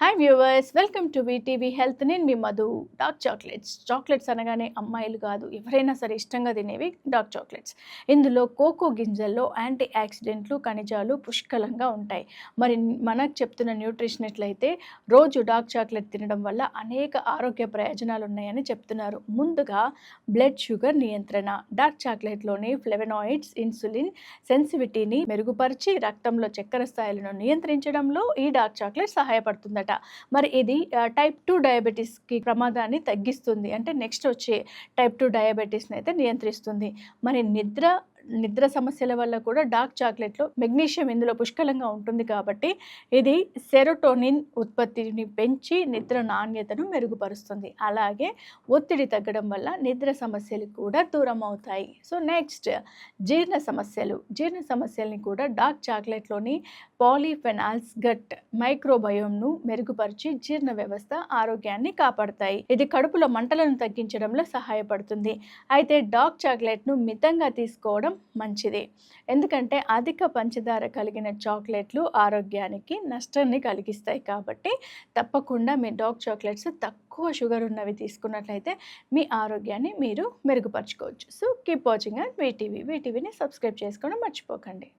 Hi viewers, welcome to VTV health. నేను మీ Madhu. Dark chocolates అనగానే అమ్మాయిలు కాదు ఎవరైనా సరే ఇష్టంగా తినేవి డార్క్ చాక్లెట్స్. ఇందులో కోకో గింజల్లో యాంటీ ఆక్సిడెంట్లు, ఖనిజాలు పుష్కలంగా ఉంటాయి. మరి మనకు చెప్తున్న న్యూట్రిషనిస్టులు అయితే రోజు డార్క్ చాక్లెట్ తినడం వల్ల అనేక ఆరోగ్య ప్రయోజనాలు ఉన్నాయని చెప్తున్నారు. ముందుగా బ్లడ్ షుగర్ నియంత్రణ. డార్క్ చాక్లెట్లోని ఫ్లేవనాయిడ్స్ ఇన్సులిన్ సెన్సిటివిటీని మెరుగుపరిచి రక్తంలో చక్కెర స్థాయిలను నియంత్రించడంలో ఈ డార్క్ చాక్లెట్ సహాయపడుతుందట. మరి ఇది టైప్ 2 డయాబెటీస్కి ప్రమాదాన్ని తగ్గిస్తుంది. అంటే నెక్స్ట్ వచ్చే టైప్ 2 డయాబెటీస్ని అయితే నియంత్రిస్తుంది. మరి నిద్ర సమస్యల వల్ల కూడా డార్క్ చాక్లెట్లో మెగ్నీషియం ఇందులో పుష్కలంగా ఉంటుంది కాబట్టి ఇది సెరోటోనిన్ ఉత్పత్తిని పెంచి నిద్ర నాణ్యతను మెరుగుపరుస్తుంది. అలాగే ఒత్తిడి తగ్గడం వల్ల నిద్ర సమస్యలు కూడా దూరం అవుతాయి. సో నెక్స్ట్ జీర్ణ సమస్యల్ని కూడా డార్క్ చాక్లెట్లోని పాలీఫెనాల్స్ గట్ మైక్రోబయోమ్ను మెరుగుపరిచి జీర్ణ వ్యవస్థ ఆరోగ్యాన్ని కాపాడతాయి. ఇది కడుపులో మంటలను తగ్గించడంలో సహాయపడుతుంది. అయితే డార్క్ చాక్లెట్ను మితంగా తీసుకోవడం మంచిది. ఎందుకంటే అధిక పంచదార కలిగిన చాక్లెట్లు ఆరోగ్యానికి నష్టాన్ని కలిగిస్తాయి. కాబట్టి తప్పకుండా మీ డార్క్ చాక్లెట్స్ తక్కువ షుగర్ ఉన్నవి తీసుకున్నట్లయితే మీ ఆరోగ్యాన్ని మీరు మెరుగుపరచుకోవచ్చు. సో కీప్ వాచింగ్ అండ్ వీటీవీని సబ్స్క్రైబ్ చేసుకోవడం మర్చిపోకండి.